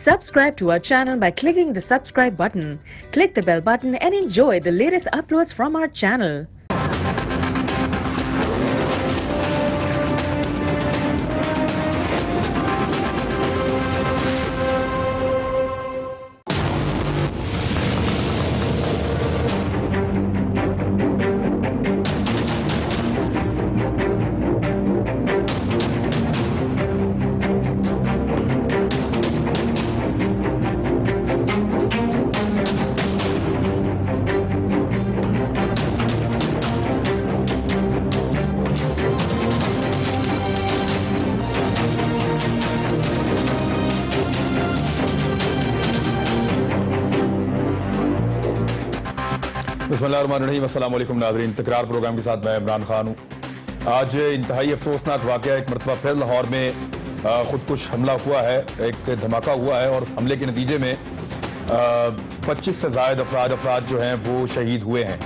Subscribe to our channel by clicking the subscribe button. Click the bell button and enjoy the latest uploads from our channel. बिस्मिल्लाहिर्रहमानिर्रहीम। अस्सलाम वालेकुम नाज़रीन, तकरार programme के साथ मैं इमरान खान हूँ। आज इंतहाई अफसोसनाक वाक़या एक मरतबा फिर लाहौर में ख़ुदकुश हमला हुआ है, एक धमाका हुआ है और उस हमले के नतीजे में 25 से ज़ायद अफराद जो हैं वो शहीद हुए हैं।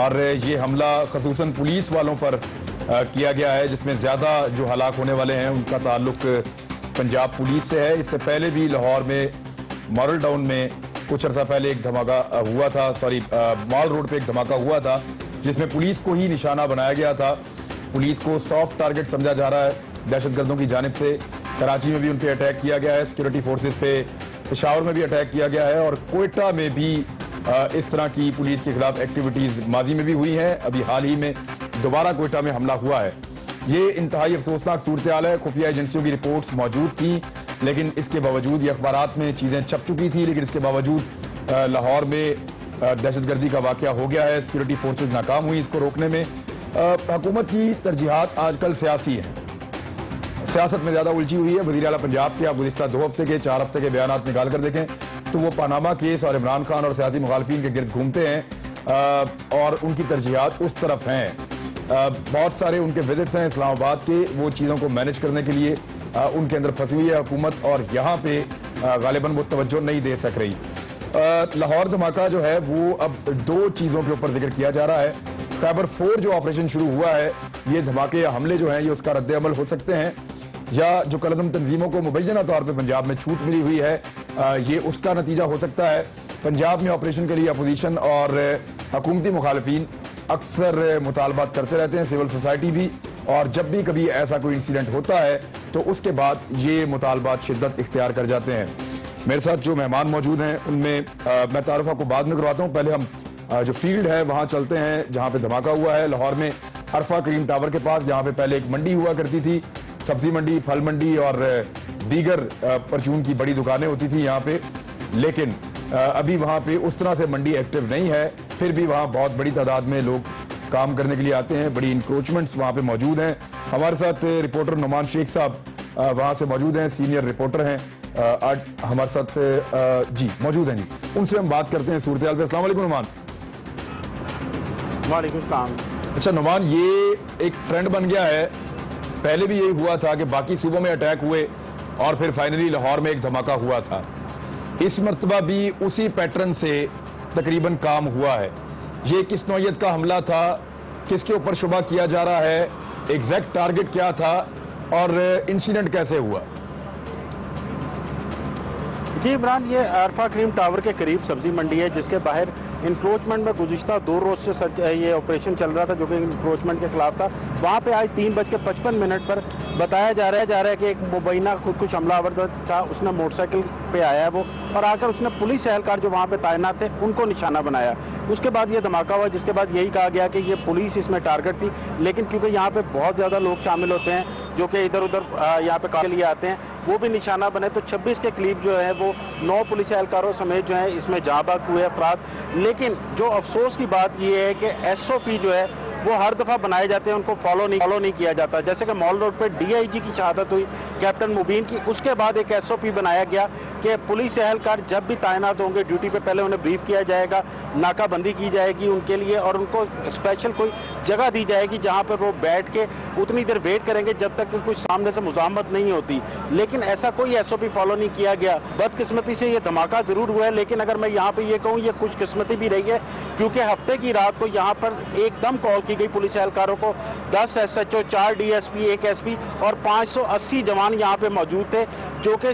और ये हमला ख़ुसूसन पुलिस वालों पर किया गया है, जिसमें ज़्यादा जो हलाक होने वाले हैं उनका ताल्लुक पंजाब पुलिस से है। इससे पहले भी लाहौर में मॉडल टाउन में कुछ अर्सा पहले एक धमाका हुआ था, मॉल रोड पे एक धमाका हुआ था जिसमें पुलिस को ही निशाना बनाया गया था। पुलिस को सॉफ्ट टारगेट समझा जा रहा है दहशतगर्दों की जानिब से। कराची में भी उन पे अटैक किया गया है, सिक्योरिटी फोर्सेस पे पेशावर में भी अटैक किया गया है और कोयटा में भी इस तरह की पुलिस के खिलाफ एक्टिविटीज़ माजी में भी हुई हैं। अभी हाल ही में दोबारा कोयटा में हमला हुआ है। ये इंतहाई अफसोसनाक सूरत हाल है। खुफिया एजेंसियों की रिपोर्ट्स मौजूद थी, लेकिन इसके बावजूद ये अखबारात में चीज़ें छप चुकी थी, लेकिन इसके बावजूद लाहौर में दहशतगर्दी का वाक़या हो गया है। सिक्योरिटी फोर्सेस नाकाम हुई इसको रोकने में। हुकूमत की तरजीहात आजकल सियासी हैं, सियासत में ज़्यादा उलझी हुई है। वज़ीर आला पंजाब के आप गुज़िश्ता 2 हफ्ते के 4 हफ्ते के बयान निकाल कर देखें तो वो पानामा केस और इमरान खान और सियासी मुखालफिन के गिर्द घूमते हैं और उनकी तरजीहात उस तरफ हैं। बहुत सारे उनके विजिट्स हैं इस्लामाबाद के, वो चीज़ों को मैनेज करने के लिए उनके अंदर फंसी हुई है हुकूमत और यहाँ पे गालिबन वो तवज्जो नहीं दे सक रही। लाहौर धमाका जो है वो अब 2 चीज़ों के ऊपर जिक्र किया जा रहा है। खैबर 4 जो ऑपरेशन शुरू हुआ है, ये धमाके या हमले जो हैं ये उसका रद्द अमल हो सकते हैं, या जो कलदम तंजीमों को मुबैना तौर पर पंजाब में छूट मिली हुई है ये उसका नतीजा हो सकता है। पंजाब में ऑपरेशन के लिए अपोजिशन और हुकूमती मुखालफिन अक्सर मुतालबात करते रहते हैं, सिविल सोसाइटी भी, और जब भी कभी ऐसा कोई इंसिडेंट होता है तो उसके बाद ये मुतालबात शिद्दत इख्तियार कर जाते हैं। मेरे साथ जो मेहमान मौजूद हैं उनमें मैं तारुफ आपको बाद में करवाता हूँ। पहले हम जो फील्ड है वहाँ चलते हैं जहाँ पे धमाका हुआ है लाहौर में, अरफा करीम टावर के पास, जहाँ पे पहले एक मंडी हुआ करती थी, सब्जी मंडी, फल मंडी और दीगर परचून की बड़ी दुकानें होती थी यहाँ पे, लेकिन अभी वहाँ पे उस तरह से मंडी एक्टिव नहीं है। फिर भी वहाँ बहुत बड़ी तादाद में लोग काम करने के लिए आते हैं, बड़ी इंक्रोचमेंट्स वहाँ पे मौजूद हैं। हमारे साथ रिपोर्टर नुमान शेख साहब वहाँ से मौजूद हैं, सीनियर रिपोर्टर हैं, आज हमारे साथ जी मौजूद हैं जी, उनसे हम बात करते हैं सूरत हाल पे। अस्सलाम वालेकुम नुमान। वालेकुम सलाम। अच्छा नुमान, ये एक ट्रेंड बन गया है, पहले भी यही हुआ था कि बाकी सूबों में अटैक हुए और फिर फाइनली लाहौर में एक धमाका हुआ था। इस मरतबा भी उसी पैटर्न से तकरीबन काम हुआ है। ये किस नौयत का हमला था, किसके ऊपर शुबा किया जा रहा है, एग्जैक्ट टारगेट क्या था और इंसिडेंट कैसे हुआ? जी इमरान, ये अरफा क्रीम टावर के करीब सब्जी मंडी है जिसके बाहर इंक्रोचमेंट में गुज़िश्ता 2 रोज़ से ये ऑपरेशन चल रहा था जो कि इंक्रोचमेंट के खिलाफ था। वहाँ पे आज 3:55 पर बताया जा रहा है कि एक मुबैना खुदकुश हमलावर था, उसने मोटरसाइकिल पे आया है वो, और आकर उसने पुलिस एहलकार जो वहाँ पे तैनात थे उनको निशाना बनाया। उसके बाद ये धमाका हुआ, जिसके बाद यही कहा गया कि ये पुलिस इसमें टारगेट थी, लेकिन क्योंकि यहाँ पे बहुत ज़्यादा लोग शामिल होते हैं जो कि इधर उधर यहाँ पे काम के लिए आते हैं, वो भी निशाना बने। तो 26 के करीब जो है वो 9 पुलिस एहलकारों समेत जो है इसमें जाँ बाग हुए अफराद। लेकिन जो अफसोस की बात ये है कि SOP जो है वो हर दफ़ा बनाए जाते हैं, उनको फॉलो नहीं किया जाता। जैसे कि मॉल रोड पे DIG की शहादत हुई कैप्टन मुबीन की, उसके बाद एक SOP बनाया गया कि पुलिस एहलकार जब भी तैनात होंगे ड्यूटी पे पहले उन्हें ब्रीफ किया जाएगा, नाकाबंदी की जाएगी उनके लिए और उनको स्पेशल कोई जगह दी जाएगी जहाँ पर वो बैठ के उतनी देर वेट करेंगे जब तक कि कुछ सामने से मुज़ाहमत नहीं होती। लेकिन ऐसा कोई SOP फॉलो नहीं किया गया। बदकिस्मती से ये धमाका ज़रूर हुआ है, लेकिन अगर मैं यहाँ पर ये कहूँ ये खुशकिस्मती भी रही है, क्योंकि हफ्ते की रात को यहाँ पर एकदम कॉल की गई पुलिस एहलकारों को। 10 SHO, 4 DSP, 1 SP और 580 जवान यहाँ पे मौजूद थे, जो कि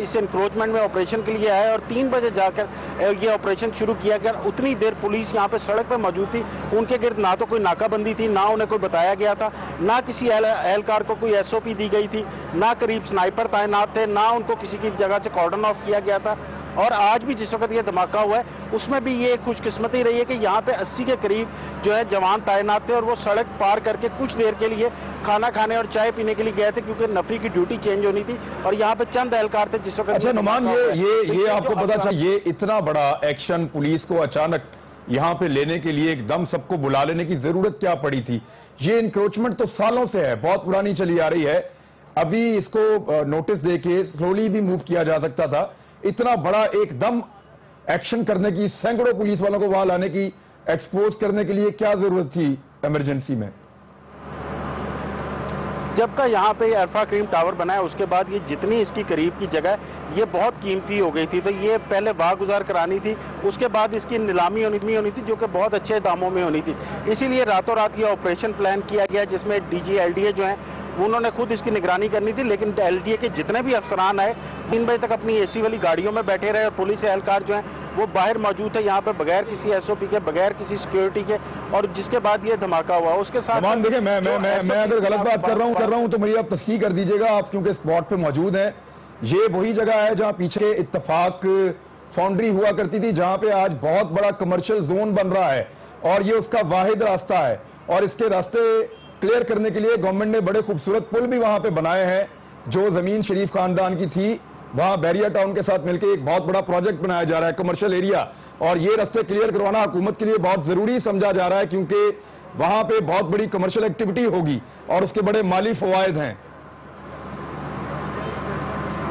इस इंक्रोचमेंट में ऑपरेशन के लिए आए और 3 बजे जाकर ये ऑपरेशन शुरू किया गया। उतनी देर पुलिस यहाँ पे सड़क पे मौजूद थी, उनके गिर्द ना तो कोई नाकाबंदी थी, ना उन्हें कोई बताया गया था, ना किसी एहलकार को कोई SOP दी गई थी, ना करीब स्नाइपर तैनात थे, ना उनको किसी की जगह से कॉर्डन ऑफ किया गया था। और आज भी जिस वक्त ये धमाका हुआ है उसमें भी ये खुशकिस्मती रही है कि यहाँ पे 80 के करीब जो है जवान तैनात थे और वो सड़क पार करके कुछ देर के लिए खाना खाने और चाय पीने के लिए गए थे, क्योंकि नफरी की ड्यूटी चेंज होनी थी और यहाँ पे चंद एहलकार थे जिस वक्त। अच्छा नुमान, ये आपको पता चला, ये इतना बड़ा एक्शन पुलिस को अचानक यहाँ पे लेने के लिए एकदम सबको बुला लेने की जरूरत क्या पड़ी थी? ये इंक्रोचमेंट तो सालों से है, बहुत पुरानी चली आ रही है, अभी इसको नोटिस देके स्लोली भी मूव किया जा सकता था। इतना बड़ा एकदम एक्शन करने की, सैकड़ों पुलिस वालों को वहां लाने की, एक्सपोज करने के लिए क्या जरूरत थी इमरजेंसी में? जब का यहाँ पे अल्फा क्रीम टावर बना है उसके बाद ये जितनी इसकी करीब की जगह ये बहुत कीमती हो गई थी, तो ये पहले वागुजार करानी थी, उसके बाद इसकी नीलामी होनी थी जो कि बहुत अच्छे दामों में होनी थी। इसीलिए रातों रात ये ऑपरेशन प्लान किया गया, जिसमें DG LDA जो हैं उन्होंने खुद इसकी निगरानी करनी थी, लेकिन LDA के जितने भी अफसरान आए 3 बजे तक अपनी AC वाली गाड़ियों में बैठे रहे और पुलिस एहलकार जो हैं वो बाहर मौजूद थे यहाँ पे बगैर किसी SOP के, बगैर किसी सिक्योरिटी के, और जिसके बाद ये धमाका हुआ। उसके साथ देखिए, मैं अगर गलत बात कर रहा हूँ तो मेरी आप तस्दीक कर दीजिएगा, आप क्योंकि स्पॉट पे मौजूद हैं। ये वही जगह है जहाँ पीछे इत्तफाक फाउंड्री हुआ करती थी, जहाँ पे आज बहुत बड़ा कमर्शियल जोन बन रहा है और ये उसका वाहिद रास्ता है। और इसके रास्ते क्लियर करने के लिए गवर्नमेंट ने बड़े खूबसूरत पुल भी वहां पे बनाए हैं, जो जमीन शरीफ खानदान की थी, वहां बैरिया टाउन के साथ मिलकर एक बहुत बड़ा प्रोजेक्ट बनाया जा रहा है, कमर्शियल एरिया। और ये रास्ते क्लियर करवाना हुकूमत के लिए बहुत जरूरी समझा जा रहा है, क्योंकि वहां पे बहुत बड़ी कमर्शियल एक्टिविटी होगी और उसके बड़े माली फवायद हैं।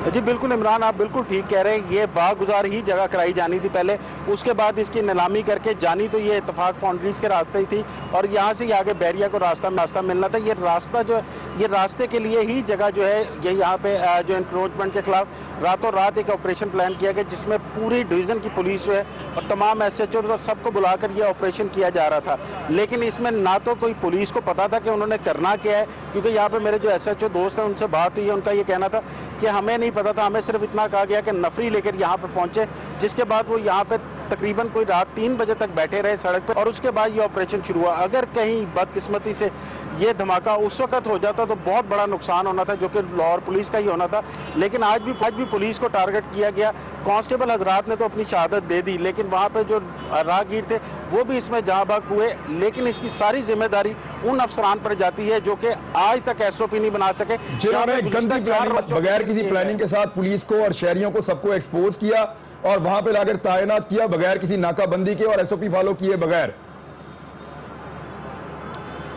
जी बिल्कुल इमरान, आप बिल्कुल ठीक कह रहे हैं। ये बागुजार ही जगह कराई जानी थी पहले, उसके बाद इसकी नीलामी करके जानी तो ये इत्तफाक फाउंड्रीज के रास्ते ही थी और यहाँ से आगे बैरिया को रास्ता मिलना था। ये रास्ता जो ये रास्ते के लिए ही जगह जो है ये यहाँ पे जो इंक्रोचमेंट के खिलाफ रातों रात एक ऑपरेशन प्लान किया गया, जिसमें पूरी डिवीज़न की पुलिस जो है और तमाम SHO तो सबको बुलाकर ये ऑपरेशन किया जा रहा था। लेकिन इसमें ना तो कोई पुलिस को पता था कि उन्होंने करना क्या है, क्योंकि यहाँ पे मेरे जो SHO दोस्त हैं उनसे बात हुई है, उनका ये कहना था कि हमें नहीं पता था, हमें सिर्फ इतना कहा गया कि नफरी लेकर यहाँ पे पहुंचे, जिसके बाद वो यहाँ पे तकरीबन कोई रात 3 बजे तक बैठे रहे सड़क पे और उसके बाद ये ऑपरेशन शुरू हुआ। अगर कहीं बदकिस्मती से ये धमाका उस वक्त हो जाता तो बहुत बड़ा नुकसान होना था, जो कि लाहौर पुलिस का ही होना था। लेकिन आज भी पुलिस को टारगेट किया गया। कांस्टेबल हजरात ने तो अपनी शहादत दे दी, लेकिन वहाँ पे जो राहगीर थे वो भी इसमें जहाँ बाग हुए। लेकिन इसकी सारी जिम्मेदारी उन अफसरान पर जाती है जो कि आज तक SOP नहीं बना सके, जिन्होंने गंदी प्लानिंग, बगैर किसी प्लानिंग के साथ पुलिस को और शहरियों को सबको एक्सपोज किया और वहां पे लाकर तैनात किया बगैर किसी नाकाबंदी के और SOP फॉलो किए बगैर।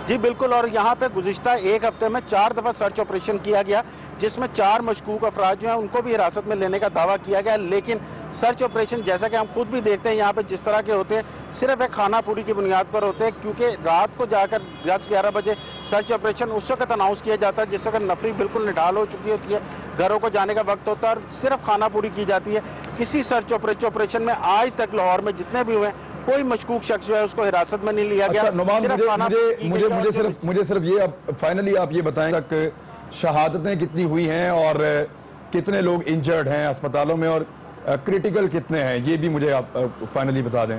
जी बिल्कुल, और यहाँ पे गुज़िश्ता 1 हफ्ते में 4 दफ़ा सर्च ऑपरेशन किया गया, जिसमें 4 मशकूक अफराद जो हैं उनको भी हिरासत में लेने का दावा किया गया। लेकिन सर्च ऑपरेशन जैसा कि हम खुद भी देखते हैं यहाँ पे जिस तरह के होते हैं, सिर्फ एक खाना पूरी की बुनियाद पर होते हैं, क्योंकि रात को जाकर 10-11 बजे सर्च ऑपरेशन उस वक्त अनाउंस किया जाता है जिस वक्त नफरी बिल्कुल निढाल हो चुकी होती है, घरों को जाने का वक्त होता है और सिर्फ खाना पूरी की जाती है। किसी सर्च ऑपरेशन में आज तक लाहौर में जितने भी हुए कोई मशकूक शख्स जो है उसको हिरासत में नहीं लिया गया। अच्छा नुमान, मुझे सिर्फ ये अब फाइनली आप ये बताएं तक शहादतें कितनी हुई हैं और कितने लोग इंजर्ड हैं अस्पतालों में और क्रिटिकल कितने हैं, ये भी मुझे आप फाइनली बता दें।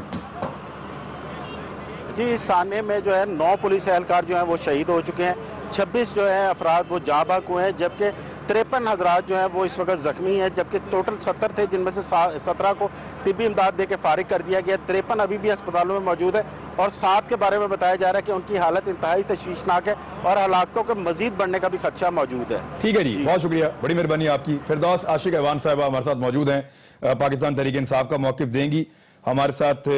जी इस साने में जो है 9 पुलिस एहलकार जो हैं वो शहीद हो चुके हैं, 26 जो है अफराद वो जाँ बाग हुए हैं, जबकि 53 हजरात जो हैं वो इस वक्त जख्मी हैं, जबकि टोटल 70 थे, जिनमें से 17 को तिब्बी इमदाद देकर फारिग कर दिया गया। 53 अभी भी अस्पतालों में मौजूद है और 7 के बारे में बताया जा रहा है कि उनकी हालत इंतहाई तशवीशनाक है और हलाकतों के मजीद बढ़ने का भी खदशा मौजूद है। ठीक है जी, बहुत शुक्रिया, बड़ी मेहरबानी आपकी। फिरदौस आशिक अहवान साहिबा हमारे साथ मौजूद हैं, पाकिस्तान तहरीक इंसाफ का मौक़िफ़ देंगी। हमारे साथ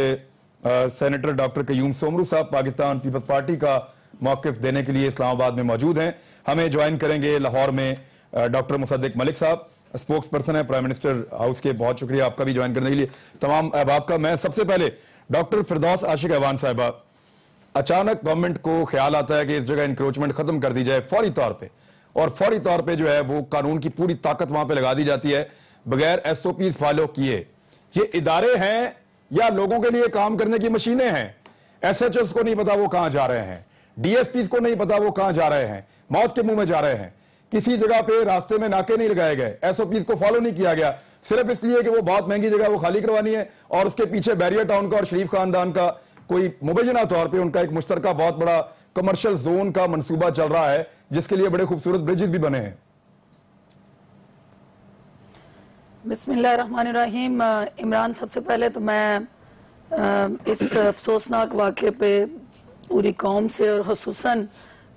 सेनेटर डॉक्टर कयूम सोमरू साहब पाकिस्तान पीपल्स पार्टी का मौक़िफ़ देने के लिए इस्लामाबाद में मौजूद हैं। हमें ज्वाइन करेंगे लाहौर में डॉक्टर मुसद्दिक मलिक साहब, स्पोक्स पर्सन है प्राइम मिनिस्टर हाउस के। बहुत शुक्रिया आपका भी ज्वाइन करने के लिए, तमाम अहबाब का। मैं सबसे पहले डॉक्टर फिरदौस आशिक अहवान साहिबा, अचानक गवर्नमेंट को ख्याल आता है कि इस जगह इंक्रोचमेंट खत्म कर दी जाए फौरी तौर पे, और फौरी तौर पे जो है वो कानून की पूरी ताकत वहां पे लगा दी जाती है बगैर SOPs फॉलो किए। ये इदारे हैं या लोगों के लिए काम करने की मशीनें हैं? SHOs को नहीं पता वो कहां जा रहे हैं, DSPs को नहीं पता वो कहां जा रहे हैं, मौत के मुंह में जा रहे हैं। किसी जगह पे रास्ते में नाके नहीं लगाए गए, SOPs को फॉलो नहीं किया गया, सिर्फ इसलिए कि वो बहुत महंगी जगह वो खाली करवानी है और उसके पीछे बैरियर टाउन का और शरीफ खानदान का कोई मुबैना तौर पे उनका एक मुश्तरका बहुत बड़ा कमर्शियल जोन का मंसूबा चल रहा है, जिसके लिए बड़े खूबसूरत ब्रिजेस भी बने हैं। बिस्मिल्लाहिर्रहमानिर्रहीम। इमरान, सबसे पहले तो मैं इस अफसोसनाक वाक़े पे पूरी कौम से और ख़ुसूसन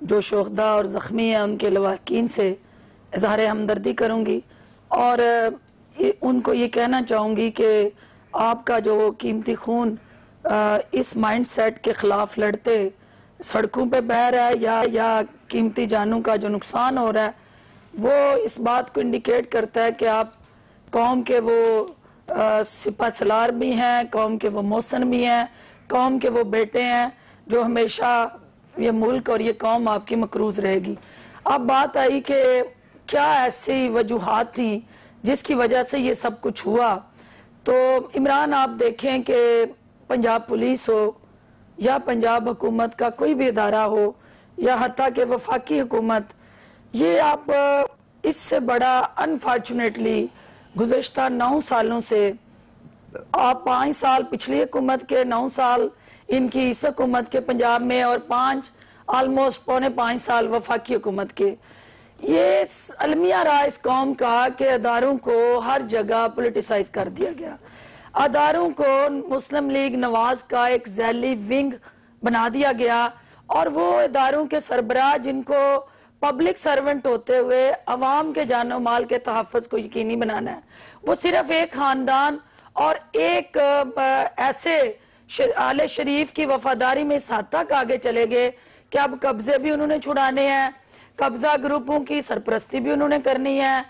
जो शोहदा और ज़ख्मी हैं उनके लवाकिन से इज़हार हमदर्दी करूँगी और उनको ये कहना चाहूँगी कि आपका जो कीमती खून इस माइंड सेट के ख़िलाफ़ लड़ते सड़कों पे बह रहा है या कीमती जानों का जो नुकसान हो रहा है, वो इस बात को इंडिकेट करता है कि आप कौम के वो सिपा सलार भी हैं, कौम के वो मोहसन भी हैं, कौम के वो बेटे हैं जो हमेशा ये मुल्क और ये कौम आपकी मकरूज रहेगी। अब बात आई कि क्या ऐसी वजूहात थी जिसकी वजह से ये सब कुछ हुआ। तो इमरान, आप देखें कि पंजाब पुलिस हो या पंजाब हुकूमत का कोई भी इदारा हो या हत्ता के वफाकी हुकूमत, ये आप इससे बड़ा अनफॉर्चुनेटली गुज़श्ता 9 सालों से, आप 5 साल पिछली हुकूमत के, 9 साल इनकी इस हुकूमत के पंजाब में और 5 ऑलमोस्ट पौने 5 साल वफाकी हुकूमत के, ये अलमिया रहा इस कौम का कि अदारों को हर जगह पोलिटिसाइज कर दिया गया। अदारों को मुस्लिम लीग नवाज का एक जैली विंग बना दिया गया और वो अदारों के सरबराह जिनको पब्लिक सर्वेंट होते हुए अवाम के जानो माल के तहफ़्फ़ुज़ को यकीनी बनाना है, वो सिर्फ एक खानदान और एक ऐसे आले शरीफ की वफादारी में इस हद तक आगे चले गए कि अब कब्जे भी उन्होंने छुड़ाने हैं, कब्जा ग्रुपों की सरपरस्ती भी उन्होंने करनी है।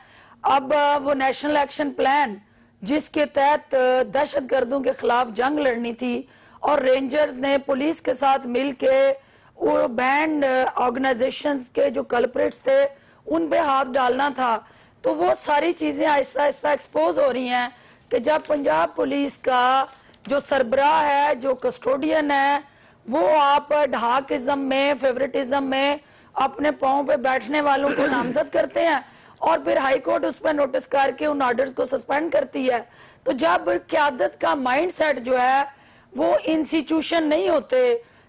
अब वो नेशनल एक्शन प्लान जिसके तहत दहशतगर्दों के खिलाफ जंग लड़नी थी और रेंजर्स ने पुलिस के साथ मिलके वो बैंड ऑर्गेनाइजेशंस के जो कल्प्रिट्स थे उन पे हाथ डालना था, तो वो सारी चीजें आहिस्ता आहिस्ता एक्सपोज हो रही हैं कि जब पंजाब पुलिस का जो सरबराह है, जो कस्टोडियन है, वो आप ढाकिज्म में, फेवरेटिज्म में अपने पांव पे बैठने वालों को नामजद करते हैं और फिर हाई कोर्ट उस पर नोटिस करके उन ऑर्डर्स को सस्पेंड करती है। तो जब क़यादत का माइंडसेट जो है वो इंस्टीट्यूशन नहीं होते,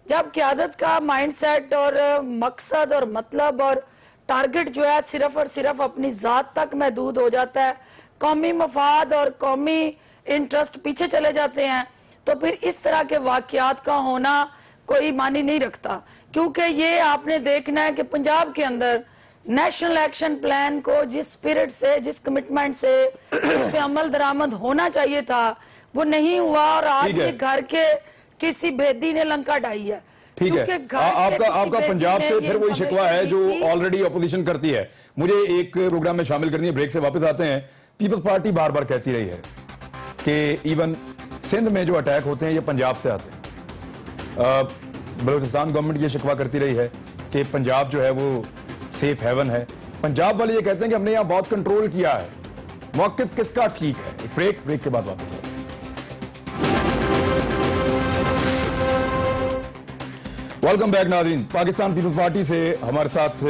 जब क़यादत का माइंडसेट और मकसद और मतलब और टारगेट जो है सिर्फ और सिर्फ अपनी जात तक महदूद हो जाता है, कौमी मफाद और कौमी इंटरेस्ट पीछे चले जाते हैं, तो फिर इस तरह के वाकयात का होना कोई मानी नहीं रखता। क्योंकि ये आपने देखना है कि पंजाब के अंदर नेशनल एक्शन प्लान को जिस स्पिरिट से, जिस कमिटमेंट से उस पे अमल दरामद होना चाहिए था वो नहीं हुआ और आज ये घर के किसी भेदी ने लंका ढाई है। ठीक है, आपका पंजाब से फिर वही शिकवा है जो ऑलरेडी अपोजिशन करती है। मुझे एक प्रोग्राम में शामिल करनी है, ब्रेक से वापस आते हैं। पीपल्स पार्टी बार बार कहती रही है कि इवन सिंध में जो अटैक होते हैं ये पंजाब से आते हैं। बलूचिस्तान गवर्नमेंट ये शिकवा करती रही है कि पंजाब जो है वो सेफ हेवन है। पंजाब वाले ये कहते हैं कि हमने यहां बहुत कंट्रोल किया है। मौक़िफ़ किसका ठीक है? ब्रेक के बाद वापस आते हैं। वेलकम बैक नाज़रीन। पाकिस्तान पीपल्स पार्टी से हमारे साथ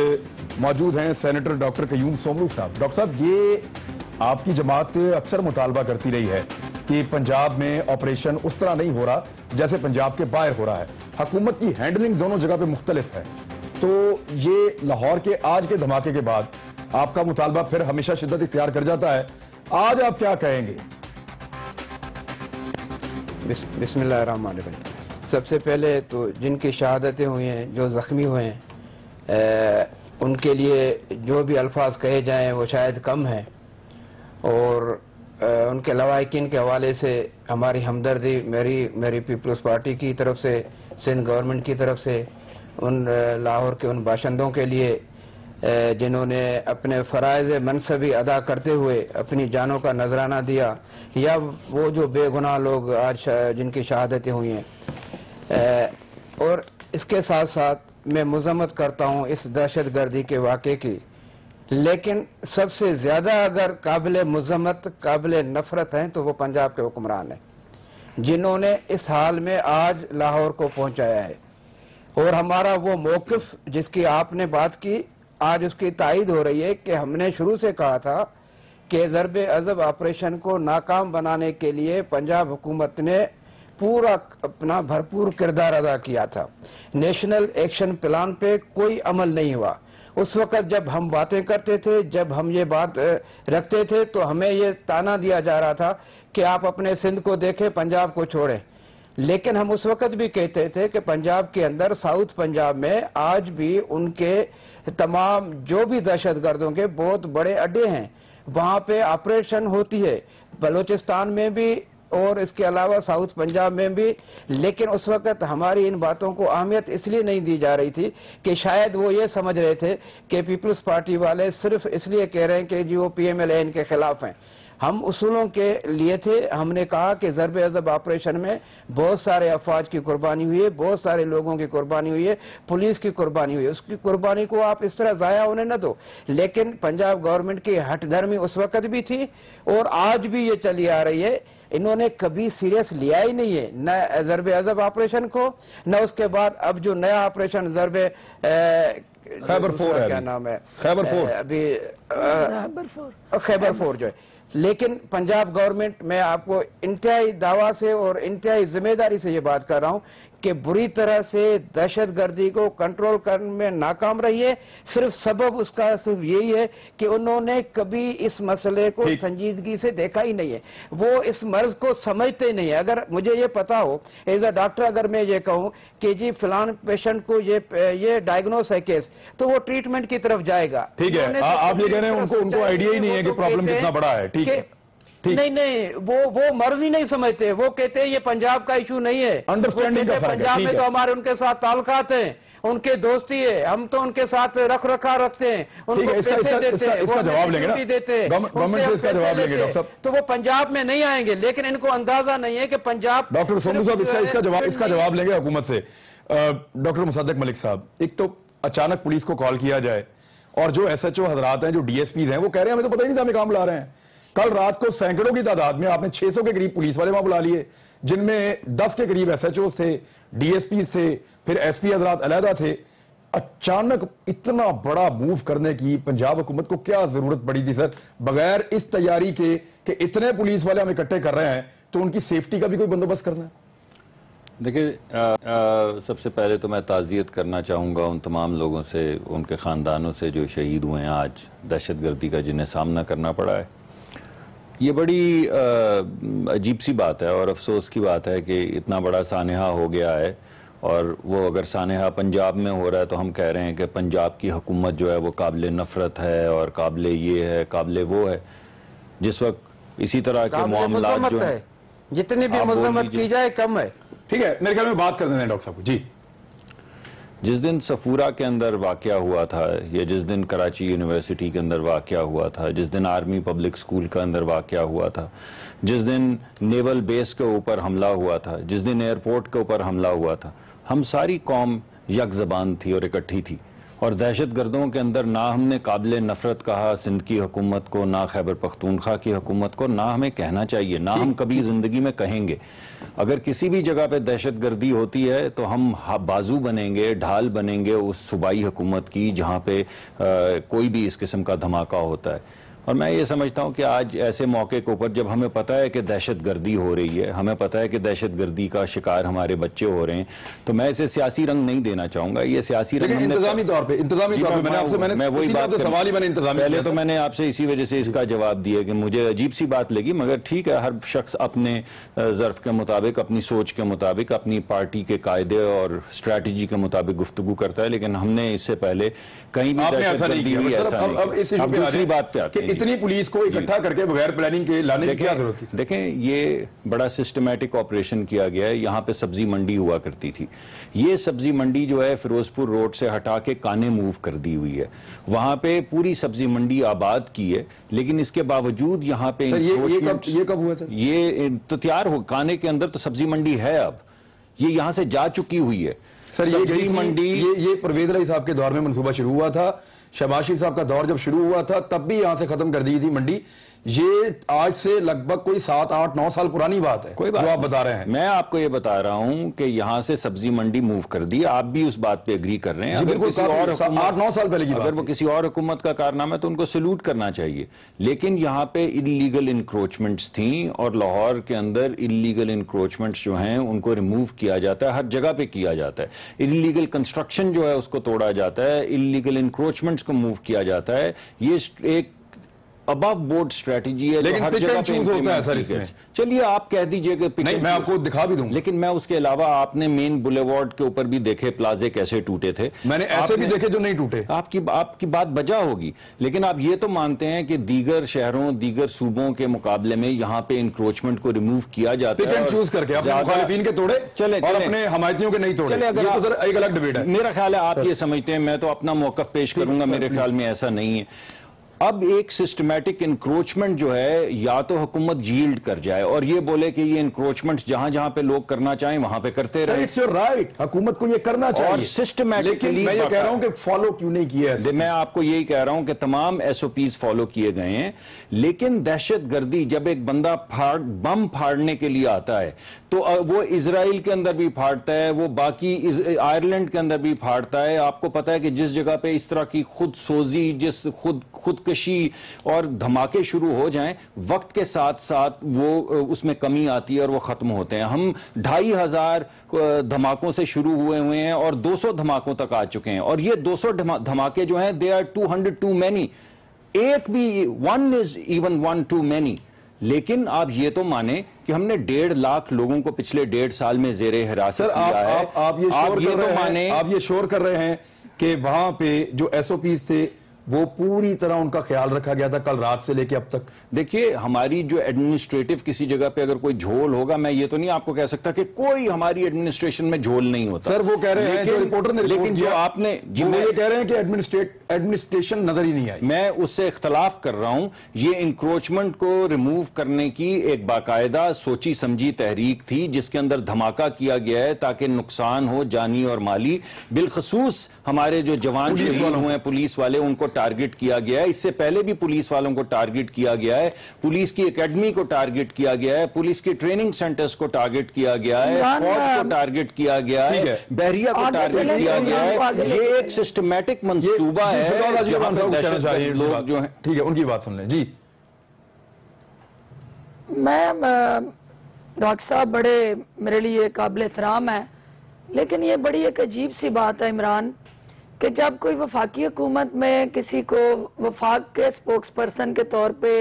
मौजूद हैं सेनेटर डॉक्टर क़य्यूम सोमरू साहब। डॉक्टर साहब, ये आपकी जमात अक्सर मुतालबा करती रही है कि पंजाब में ऑपरेशन उस तरह नहीं हो रहा जैसे पंजाब के बाहर हो रहा है। हुकूमत की हैंडलिंग दोनों जगह पे मुख्तलिफ है, तो ये लाहौर के आज के धमाके के बाद आपका मुतालबा फिर हमेशा शिद्दत इख्तियार कर जाता है। आज आप क्या कहेंगे? बिस्मिल्लाहिर्रहमानिर्रहीम। सबसे पहले तो जिनकी शहादतें हुई हैं, जो ज़ख्मी हुए हैं, उनके लिए जो भी अल्फाज कहे जाएं वो शायद कम है और उनके लवाहिकीन के हवाले से हमारी हमदर्दी मेरी पीपल्स पार्टी की तरफ से, सिंध गवर्नमेंट की तरफ से उन लाहौर के उन बाशिंदों के लिए जिन्होंने अपने फ़राइज़ मनसबी अदा करते हुए अपनी जानों का नजराना दिया, या वो जो बेगुनाह लोग आज जिनकी शहादतें हुई हैं। और इसके साथ साथ मैं मज़म्मत करता हूँ इस दहशत गर्दी के वाक़े की, लेकिन सबसे ज़्यादा अगर काबिल मज़म्मत, काबिल नफ़रत हैं तो वो पंजाब के हुक्मरान हैं। जिन्होंने इस हाल में आज लाहौर को पहुंचाया है। और हमारा वो मौक़िफ़ जिसकी आपने बात की, आज उसकी तायद हो रही है कि हमने शुरू से कहा था कि ज़रबे अज़ब ऑपरेशन को नाकाम बनाने के लिए पंजाब हुकूमत ने पूरा अपना भरपूर किरदार अदा किया था। नेशनल एक्शन प्लान पे कोई अमल नहीं हुआ। उस वक़्त जब हम बातें करते थे, जब हम ये बात रखते थे, तो हमें ये ताना दिया जा रहा था कि आप अपने सिंध को देखें, पंजाब को छोड़ें। लेकिन हम उस वक़्त भी कहते थे कि पंजाब के अंदर, साउथ पंजाब में आज भी उनके तमाम जो भी दहशतगर्दों के बहुत बड़े अड्डे हैं, वहाँ पे ऑपरेशन होती है, बलूचिस्तान में भी और इसके अलावा साउथ पंजाब में भी। लेकिन उस वक़्त हमारी इन बातों को अहमियत इसलिए नहीं दी जा रही थी कि शायद वो ये समझ रहे थे कि पीपल्स पार्टी वाले सिर्फ इसलिए कह रहे हैं कि जी वो PMLN इनके खिलाफ हैं। हम उसूलों के लिए थे। हमने कहा कि ज़रबे अज़ब ऑपरेशन में बहुत सारे अफवाज की कुर्बानी हुई है, बहुत सारे लोगों की कुर्बानी हुई है, पुलिस की कुर्बानी हुई है। उसकी कुर्बानी को आप इस तरह ज़ाया होने न दो। लेकिन पंजाब गवर्नमेंट की हठधर्मी उस वक़्त भी थी और आज भी ये चली आ रही है। इन्होंने कभी सीरियस लिया ही नहीं है, न ज़रबे अज़ब ऑपरेशन को, न उसके बाद अब जो नया ऑपरेशन ज़रबे खैबर फोर, क्या नाम है, खैबर फोर, अभी खैबर फोर जो है। लेकिन पंजाब गवर्नमेंट, मैं आपको इंतहाई दावा से और इंतहाई जिम्मेदारी से ये बात कर रहा हूँ कि बुरी तरह से दहशतगर्दी को कंट्रोल करने में नाकाम रही है। सिर्फ सबब उसका सिर्फ यही है कि उन्होंने कभी इस मसले को संजीदगी से देखा ही नहीं है। वो इस मर्ज को समझते ही नहीं है। अगर मुझे ये पता हो एज अ डॉक्टर, अगर मैं ये कहूँ कि जी फिलान पेशेंट को ये डायग्नोस है केस, तो वो ट्रीटमेंट की तरफ जाएगा। ठीक है, आप ये कह रहे हैं उनको आइडिया ही नहीं है कि प्रॉब्लम कितना बड़ा है। ठीक है, नहीं, वो मर्ज ही नहीं समझते। वो कहते हैं ये पंजाब का इशू नहीं है, अंडरस्टैंडिंग का फर्क है। पंजाब में तो हमारे उनके साथ ताल्लुकात हैं, उनके दोस्ती है, हम तो उनके साथ रखा रखते हैं, उनको पैसे देते हैं, इसका जवाब लेंगे ना, देते हैं, गवर्नमेंट से इसका जवाब लेंगे डॉक्टर साहब। तो वो पंजाब में नहीं आएंगे। लेकिन इनको अंदाजा नहीं है कि पंजाब, डॉक्टर सोनू साहब इसका जवाब लेंगे हुकूमत से। डॉक्टर मुसद्दक मलिक साहब, एक तो अचानक पुलिस को कॉल किया जाए और जो SHO हजरात हैं, जो DSPs हैं, वो कह रहे हैं हमें तो पता ही नहीं था हमें काम बुला रहे हैं। कल रात को सैकड़ों की तादाद में आपने 600 के करीब पुलिस वाले वहां बुला लिए, जिनमें 10 के करीब SHOs थे, DSPs थे, फिर SP हजरात अलहदा थे। अचानक इतना बड़ा मूव करने की पंजाब हुकूमत को क्या जरूरत पड़ी थी सर, बगैर इस तैयारी के कि इतने पुलिस वाले हम इकट्ठे कर रहे हैं तो उनकी सेफ्टी का भी कोई बंदोबस्त करना है? देखिए, सबसे पहले तो मैं ताज़ियत करना चाहूँगा उन तमाम लोगों से, उनके ख़ानदानों से जो शहीद हुए हैं आज दहशतगर्दी का, जिन्हें सामना करना पड़ा है। ये बड़ी अजीब सी बात है और अफसोस की बात है कि इतना बड़ा सानहा हो गया है। और वो अगर सानहा पंजाब में हो रहा है तो हम कह रहे हैं कि पंजाब की हुकूमत जो है वो काबिल नफ़रत है और काबिल ये है, काबिल वो है। जिस वक्त इसी तरह के मामलात जो है, जितनी भी मज़म्मत की जाए कम है। ठीक है, मेरे ख्याल में बात कर देते हैं डॉक्टर साहब जी। जिस दिन सफूरा के अंदर वाक़या हुआ था, या जिस दिन कराची यूनिवर्सिटी के अंदर वाक़या हुआ था, जिस दिन आर्मी पब्लिक स्कूल के अंदर वाक़या हुआ था, जिस दिन नेवल बेस के ऊपर हमला हुआ था, जिस दिन एयरपोर्ट के ऊपर हमला हुआ था, हम सारी कौम यक ज़बान थी और इकट्ठी थी। और दहशत गर्दों के अंदर ना हमने काबिल नफ़रत कहा सिंध की हुकूमत को, ना खैबर पख्तूनख्वा की हुकूमत को, ना हमें कहना चाहिए, ना हम कभी ज़िंदगी में कहेंगे। अगर किसी भी जगह पे दहशत गर्दी होती है तो हम बाजू बनेंगे, ढाल बनेंगे उस सूबाई हुकूमत की जहाँ पे कोई भी इस किस्म का धमाका होता है। और मैं ये समझता हूँ कि आज ऐसे मौके के ऊपर जब हमें पता है कि दहशत गर्दी हो रही है, हमें पता है कि दहशत गर्दी का शिकार हमारे बच्चे हो रहे हैं, तो मैं इसे सियासी रंग नहीं देना चाहूंगा। ये सियासी रंग इंतजामी तौर पे मैं वही बात सवाल ही मैंने इंतजामी पहले तो मैंने आपसे इसी वजह से इसका जवाब दिया कि मुझे अजीब सी बात लगी, मगर ठीक है, हर शख्स अपने ज़र्फ के मुताबिक, अपनी सोच के मुताबिक, अपनी पार्टी के कायदे और स्ट्रैटेजी के मुताबिक गुफ्तगू करता है। लेकिन हमने इससे पहले कहीं भी दहशत गर्दी हुई ऐसा नहीं। अब दूसरी बात पे आते हैं, इतनी पुलिस को इकट्ठा करके बगैर प्लानिंग के लाने की क्या जरूरत थी? देखें, ये बड़ा सिस्टमैटिक ऑपरेशन किया गया है। यहाँ पे सब्जी मंडी हुआ करती थी, ये सब्जी मंडी जो है फिरोजपुर रोड से हटा के काने मूव कर दी हुई है। वहां पे पूरी सब्जी मंडी आबाद की है, लेकिन इसके बावजूद यहाँ पे सर ये कब हुआ सर? ये तो तैयार हो, काने के अंदर तो सब्जी मंडी है, अब ये यहाँ से जा चुकी हुई है सर। ये मंडी ये परवेज इलाही साहब के दौर में मंसूबा शुरू हुआ था, शहबाज शरीफ साहब का दौर जब शुरू हुआ था तब भी यहां से खत्म कर दी थी मंडी। ये आज से लगभग कोई 7, 8, 9 साल पुरानी बात है, कोई बात जो आप बता रहे हैं। मैं आपको ये बता रहा हूं कि यहां से सब्जी मंडी मूव कर दी, आप भी उस बात पे एग्री कर रहे हैं। जी बिल्कुल, 8-9 साल पहले की बात। अगर वो किसी और हुकूमत का कारनामा है तो उनको सैल्यूट करना चाहिए, लेकिन यहां पे इलीगल इंक्रोचमेंट्स थी और लाहौर के अंदर इलीगल इंक्रोचमेंट्स जो हैं उनको रिमूव किया जाता है, हर जगह पे किया जाता है। इलीगल कंस्ट्रक्शन जो है उसको तोड़ा जाता है, इलीगल इंक्रोचमेंट्स को मूव किया जाता है। ये एक अबव बोर्ड स्ट्रेटजी है, लेकिन पिक एंड चूज होता है सर इसमें। चलिए आप कह दीजिए कि पिक नहीं, मैं आपको दिखा भी दूं, लेकिन मैं उसके अलावा आपने मेन बुलेवार्ड के ऊपर भी देखे प्लाजे कैसे टूटे थे, मैंने ऐसे भी देखे जो नहीं टूटे। आपकी बात बजा होगी, लेकिन आप ये तो मानते हैं कि दीगर शहरों, दीगर सूबों के मुकाबले में यहाँ पे इंक्रोचमेंट को रिमूव किया जाता है, पिक एंड चूज करके अपने मुखालिफिन के तोड़े चले और अपने हमायतियों के नहीं तोड़े। चले, अगर ये तो सर एक अलग डिबेट है। मेरा ख्याल है आप ये समझते हैं, मैं तो अपना मौकफ पेश करूंगा, मेरे ख्याल में ऐसा नहीं है। अब एक सिस्टमैटिक इंक्रोचमेंट जो है, या तो हुकूमत यील्ड कर जाए और ये बोले कि ये इंक्रोचमेंट जहां जहां पे लोग करना चाहें वहां पे करते रहे। इट्स योर राइट, हुकूमत को ये करना चाहिए और सिस्टमैटिकली। मैं ये कह रहा हूं कि फॉलो क्यों नहीं किया है। मैं आपको यही कह रहा हूं कि तमाम एसओपीज फॉलो किए गए हैं, लेकिन दहशतगर्दी जब एक बंदा बम फाड़ने के लिए आता है तो वो इजराइल के अंदर भी फाड़ता है, वो बाकी आयरलैंड के अंदर भी फाड़ता है। आपको पता है कि जिस जगह पे इस तरह की खुद सोजी, जिस खुदकशी और धमाके शुरू हो जाएं, वक्त के साथ साथ वो उसमें कमी आती है और वो खत्म होते हैं। हम 2500 धमाकों से शुरू हुए हैं और 200 धमाकों तक आ चुके हैं, और ये 200 धमाके जो हैं दे आर 200 टू मैनी। एक भी one is even one too many. लेकिन आप ये तो माने कि हमने 1.5 लाख लोगों को पिछले 1.5 साल में जेरे हिरासत किया है। आप ये श्योर कर रहे हैं कि वहां पे जो एसओपीज थे वो पूरी तरह उनका ख्याल रखा गया था कल रात से लेके अब तक? देखिए, हमारी जो एडमिनिस्ट्रेटिव किसी जगह पे अगर कोई झोल होगा, मैं ये तो नहीं आपको कह सकता कि कोई हमारी एडमिनिस्ट्रेशन में झोल नहीं होता। सर वो कह रहे हैं, जो रिपोर्टर ने लेकिन जो आपने वो ये कह रहे हैं कि एडमिनिस्ट्रेशन नजर ही नहीं आई। मैं उससे इख्तलाफ कर रहा हूं। ये इंक्रोचमेंट को रिमूव करने की एक बाकायदा सोची समझी तहरीक थी, जिसके अंदर धमाका किया गया है ताकि नुकसान हो जानी और माली। बिलखसूस हमारे जो जवान शहीद हुए हैं पुलिस वाले, उनको टारगेट किया गया है। इससे पहले भी पुलिस वालों को टारगेट किया गया है, पुलिस की एकेडमी को टारगेट किया गया है, पुलिस के ट्रेनिंग सेंटर्स को टारगेट किया गया है, फौज को टारगेट किया गया है, बहरिया को टारगेट किया गया है। ये एक सिस्टमैटिक मंसूबा है लोग जो है। ठीक है, उनकी बात सुन लें जी। मैं डॉक्टर साहब बड़े मेरे लिए काबिल एहतराम है, लेकिन ये बड़ी एक अजीब सी बात है इमरान कि जब कोई वफाकी हुकूमत में किसी को वफाक के स्पोक्स पर्सन के तौर पे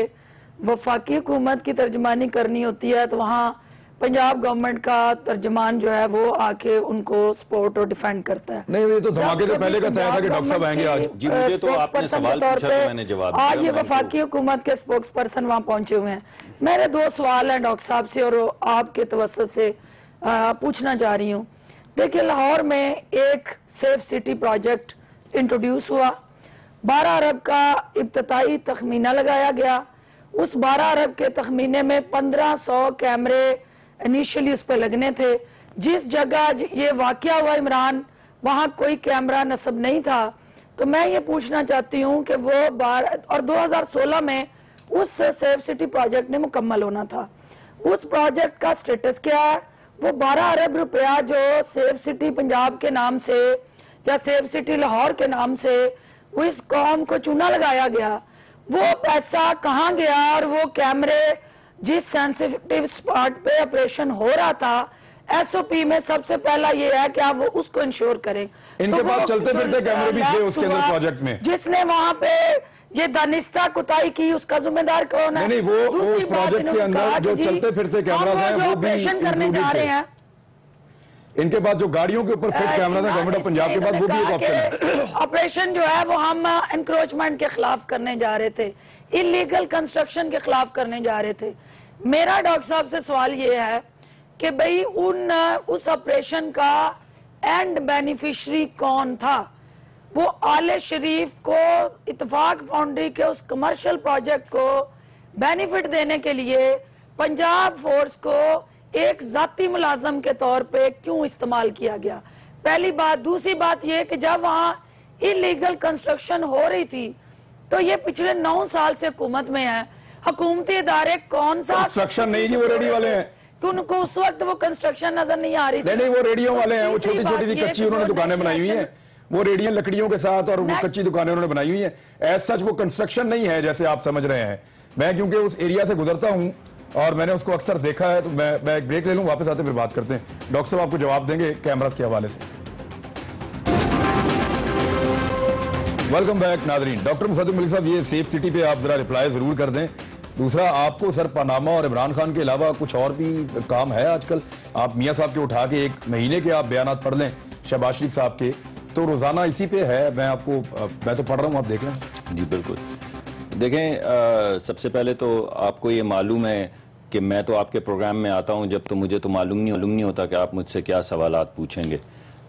वफाकी हुकूमत की तर्जमानी करनी होती है, तो वहाँ पंजाब गवर्नमेंट का तर्जमान जो है वो आके उनको सपोर्ट और डिफेंड करता है। नहीं, ये तो धमाके से पहले का तय था कि डॉक्टर साहब आएंगे आज। जी, मुझे तो आपने सवाल पूछा तो मैंने जवाब दिया। आज ये वफाकी हुकूमत के स्पोक्स पर्सन वहाँ पहुंचे हुए हैं। मेरे 2 सवाल हैं डॉक्टर साहब से और आपके तवज्जुह से पूछना चाह रही हूँ। देखिए, लाहौर में एक सेफ सिटी प्रोजेक्ट इंट्रोड्यूस हुआ, 12 अरब का इब्तदाई तखमीना लगाया गया। उस 12 अरब के तखमीने में 1500 कैमरे इनिशियली उस पर लगने थे। जिस जगह ये वाकया हुआ इमरान, वहाँ कोई कैमरा नस्ब नहीं था। तो मैं ये पूछना चाहती हूँ कि वो 2016 में उस सेफ सिटी प्रोजेक्ट ने मुकम्मल होना था, उस प्रोजेक्ट का स्टेटस क्या है? वो 12 अरब रुपया जो सेफ सिटी पंजाब के नाम से या सेफ सिटी लाहौर के नाम से वो इस कौम को चूना लगाया गया, वो पैसा कहाँ गया? और वो कैमरे जिस सेंसिटिव स्पॉट पे ऑपरेशन हो रहा था, एसओपी में सबसे पहला ये है कि आप वो उसको इंश्योर करें। इनके पास चलते फिरते कैमरे भी थे उसके अंदर प्रोजेक्ट में। जिसने वहां पे ये दानिस्ता कुताई की, उसका जिम्मेदार कौन है? नहीं, वो उस प्रोजेक्ट के अंदर जो चलते फिरते कैमरास हैं वो भी ऑपरेशन करने जा रहे हैं। इनके पास जो गाड़ियों के ऊपर फिट कैमरा था गवर्नमेंट ऑफ पंजाब के पास, वो भी एक ऑप्शन है। ऑपरेशन जो है वो हम एनक्रोचमेंट के खिलाफ करने जा रहे थे, इलीगल कंस्ट्रक्शन के खिलाफ करने जा रहे थे। मेरा डॉक्टर साहब से सवाल ये है कि भाई उस ऑपरेशन का एंड बेनिफिशियरी कौन था? वो आले शरीफ को इत्तेफाक फाउंड्री के उस कमर्शियल प्रोजेक्ट को बेनिफिट देने के लिए पंजाब फोर्स को एक जाती मुलाजम के तौर पे क्यों इस्तेमाल किया गया? पहली बात। दूसरी बात यह कि जब वहां इलीगल कंस्ट्रक्शन हो रही थी तो ये पिछले 9 साल से हुकूमत में है, हुकूमती इदारे कौन सा कंस्ट्रक्शन नहीं जी, वो रेडी वाले हैं कि उनको उस वक्त वो कंस्ट्रक्शन नजर नहीं आ रही थी। नहीं, वो रेडियो वाले हैं, वो तीसरी छोटी छोटी बात सी ये कच्ची कि उन्होंने जो दुकानें बनाई हुई हैं, वो रेडियन लकड़ियों के साथ, और वो कच्ची दुकानें उन्होंने बनाई हुई हैं। एज सच वो कंस्ट्रक्शन नहीं है जैसे आप समझ रहे हैं। मैं क्योंकि उस एरिया से गुजरता हूं और मैंने उसको अक्सर देखा है, तो मैं एक ब्रेक ले लूं, वापस आते फिर बात करते हैं। डॉक्टर साहब आपको जवाब देंगे कैमरास के हवाले से। वेलकम बैक नाजरीन। डॉक्टर मुसद्दिक मलिक साहब, ये सेफ सिटी पे आप जरा रिप्लाई जरूर कर दें। दूसरा, आपको सर पनामा और इमरान खान के अलावा कुछ और भी काम है आजकल? आप मियां साहब के उठा के एक महीने के आप बयानात पढ़ लें शहबाज शरीफ साहब के, तो रोजाना इसी पे है। मैं तो पढ़ रहा हूँ, आप देख लें। जी बिल्कुल। देखें, सबसे पहले तो आपको ये मालूम है कि मैं तो आपके प्रोग्राम में आता हूं जब, तो मुझे तो मालूम नहीं होता कि आप मुझसे क्या सवालात पूछेंगे।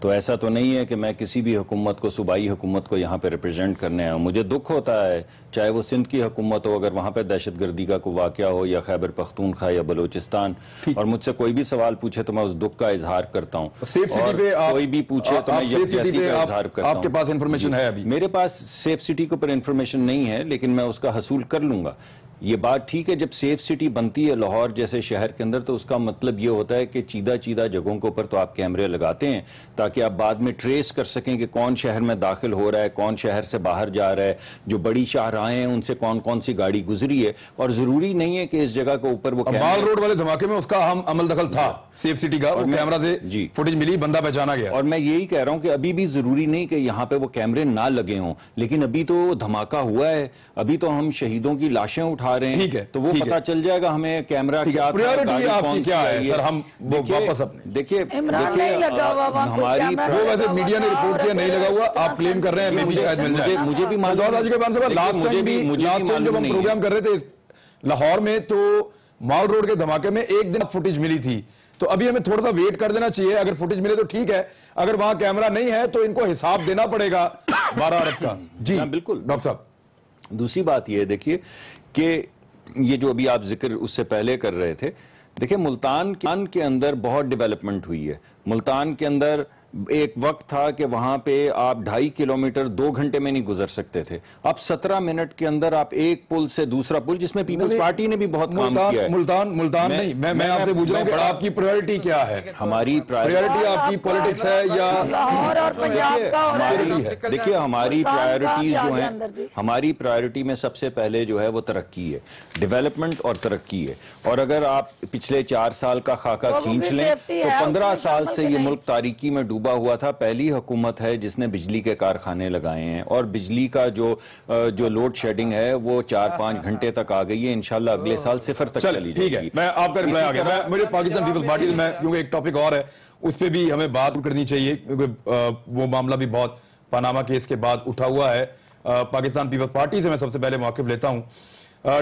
तो ऐसा तो नहीं है कि मैं किसी भी हुकूमत को, सूबाई हुकूमत को यहाँ पे रिप्रेजेंट करने आया हूँ। मुझे दुख होता है, चाहे वो सिंध की हुकूमत हो, अगर वहाँ पे दहशतगर्दी का कोई वाक़या हो, या खैबर पख्तूनख्वा या बलूचिस्तान, और मुझसे कोई भी सवाल पूछे तो मैं उस दुख का इजहार करता हूँ। सेफ सिटी पे कोई भी पूछे तो मैं यकजहती का इजहार करता हूँ। आपके पास इंफॉर्मेशन है अभी? मेरे पास सेफ सिटी के ऊपर इंफॉर्मेशन नहीं है, लेकिन मैं उसका हसूल कर लूंगा। ये बात ठीक है, जब सेफ सिटी बनती है लाहौर जैसे शहर के अंदर, तो उसका मतलब ये होता है कि चीदा जगहों के ऊपर तो आप कैमरे लगाते हैं ताकि आप बाद में ट्रेस कर सकें कि कौन शहर में दाखिल हो रहा है, कौन शहर से बाहर जा रहा है, जो बड़ी शाहराहें हैं उनसे कौन कौन सी गाड़ी गुजरी है। और जरूरी नहीं है कि इस जगह के ऊपर वो माल रोड वाले धमाके में उसका हम अमल दखल था सेफ सिटी का, और कैमरा से जी फुटेज मिली, बंदा पहचाना गया। और मैं यही कह रहा हूं कि अभी भी जरूरी नहीं कि यहाँ पे वो कैमरे ना लगे हों, लेकिन अभी तो धमाका हुआ है, अभी तो हम शहीदों की लाशें उठा रहे हैं। ठीक है, तो वो पता चल जाएगा हमें कैमरा क्या, प्रायोरिटी आपकी क्या है सर? हम वो वापस अपने देखिए हमारी, वो वैसे मीडिया ने रिपोर्ट किया नहीं लगा हुआ, आप क्लेम कर रहे हैं, मुझे शायद मिल जाए। मुझे भी लास्ट टाइम जब हम प्रोग्राम कर रहे थे लाहौर में, तो माल रोड के धमाके में एक दिन फुटेज मिली थी। तो अभी हमें थोड़ा सा वेट कर देना चाहिए। अगर फुटेज मिले तो ठीक है, अगर वहां कैमरा नहीं है तो इनको हिसाब देना पड़ेगा 12 अरब का। जी बिल्कुल डॉक्टर साहब। दूसरी बात यह देखिए कि ये जो अभी आप जिक्र उससे पहले कर रहे थे, देखिए मुल्तान के अंदर बहुत डेवलपमेंट हुई है। मुल्तान के अंदर एक वक्त था कि वहां पे आप 2.5 किलोमीटर 2 घंटे में नहीं गुजर सकते थे। अब 17 मिनट के अंदर आप एक पुल से दूसरा पुल, जिसमें पीपल्स पार्टी ने भी बहुत काम किया है। मुल्तान नहीं, मैं आपसे पूछ रहा हूं कि आपकी प्रायोरिटी क्या है? हमारी प्रायोरिटी आपकी पॉलिटिक्स है या लाहौर और पंजाब का? देखिए हमारी प्रायोरिटीज जो है, हमारी प्रायोरिटी में सबसे पहले जो है वो तरक्की है, डेवलपमेंट और तरक्की है। और अगर आप पिछले 4 साल का खाका खींच लें तो 15 साल से ये मुल्क तारीकी में डूबा हुआ था। पहली हुकूमत है जिसने बिजली के कारखाने लगाए हैं, और बिजली का जो लोड शेडिंग है वो 4-5 घंटे तक आ गई है। इंशाल्लाह अगले साल 0 तक चली जाएगी। ठीक है, मैं आपका रिप्लाई आ गया। मुझे पाकिस्तान पीपल्स पार्टी में, क्योंकि एक टॉपिक और है उस पर भी हमें बात करनी चाहिए, क्योंकि वो मामला भी बहुत पनामा केस के बाद उठा हुआ है। पाकिस्तान पीपल्स पार्टी से मैं सबसे पहले मौक़िफ़ लेता हूं।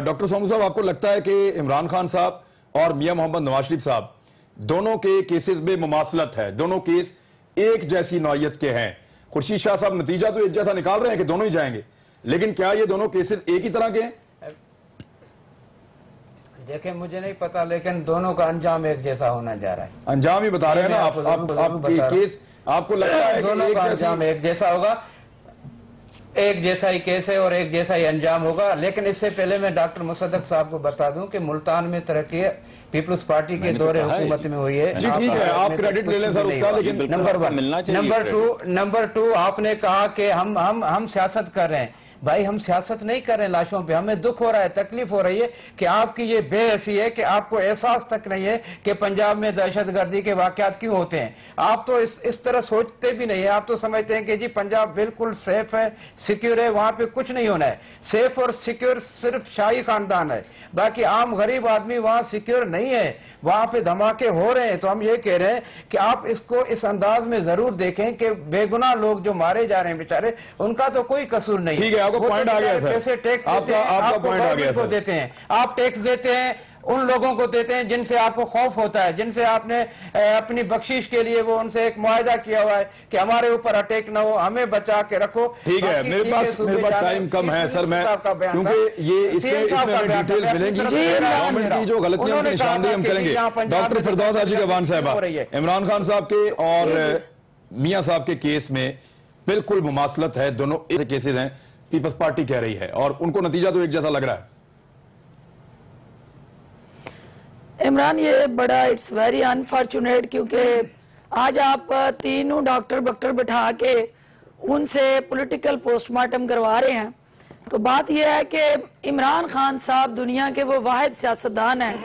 डॉक्टर सोनू साहब, आपको लगता है कि इमरान खान साहब और मियां मोहम्मद नवाज शरीफ साहब दोनों के केसेस में मुमासलत है? दोनों केस एक जैसी नौयत के हैं। खुर्शीद शाह साहब नतीजा तो एक जैसा निकाल रहे हैं कि दोनों ही जाएंगे, लेकिन क्या ये दोनों केसेस एक ही तरह के हैं? देखें, मुझे नहीं पता, लेकिन दोनों का अंजाम एक जैसा होना जा रहा है। अंजाम ही बता रहे हैं ना आप केस, आपको लगता है दोनों का अंजाम एक जैसा होगा? एक जैसा ही केस है और एक जैसा ही अंजाम होगा। लेकिन इससे पहले मैं डॉक्टर मुसद्दिक साहब को बता दूं कि मुल्तान में तरक्की पीपल्स पार्टी के दौरे हुकूमत में हुई है। जी ठीक है, आप क्रेडिट ले लें सर उसका, लेकिन नंबर 1। नंबर 2 आपने कहा कि हम सियासत कर रहे हैं। भाई, हम सियासत नहीं कर रहे हैं लाशों पे। हमें दुख हो रहा है, तकलीफ हो रही है कि आपकी ये बेहसी है कि आपको एहसास तक नहीं है कि पंजाब में दहशतगर्दी के वाकयात क्यों होते हैं। आप तो इस तरह सोचते भी नहीं है। आप तो समझते हैं कि जी पंजाब बिल्कुल सेफ है, सिक्योर है, वहां पे कुछ नहीं होना है। सेफ और सिक्योर सिर्फ शाही खानदान है, बाकी आम गरीब आदमी वहां सिक्योर नहीं है। वहां पे धमाके हो रहे हैं। तो हम ये कह रहे हैं कि आप इसको इस अंदाज में जरूर देखें कि बेगुनाह लोग जो मारे जा रहे हैं बेचारे, उनका तो कोई कसूर नहीं। ठीक है, आपको पॉइंट आ गया सर। पैसे टैक्स आपका पॉइंट आ गया सर। देते हैं आप, टैक्स देते हैं उन लोगों को देते हैं जिनसे आपको खौफ होता है, जिनसे आपने अपनी बख्शिश के लिए वो उनसे एक मुआहदा किया हुआ है कि हमारे ऊपर अटैक ना हो, हमें बचा के रखो। ठीक है, मेरे पास टाइम कम है सर, मैं क्योंकि ये इसमें डिटेल्स मिलेंगी, गवर्नमेंट की जो गलतियां की निशानदेही हम करेंगे। डॉक्टर फिरदौस आशिक अवान साहबा, इमरान खान साहब के और मियां साहब के केस में बिल्कुल मुमासलत है, दोनों ऐसे केसेस हैं, पीपल्स पार्टी कह रही है, और उनको नतीजा तो एक जैसा लग रहा है। इमरान, ये बड़ा इट्स वेरी अनफॉर्चुनेट, क्योंकि आज आप तीनों डॉक्टर बैठा के उनसे पॉलिटिकल पोस्टमार्टम करवा रहे हैं। तो बात यह है कि इमरान खान साहब दुनिया के वो वाहिद सियासतदान हैं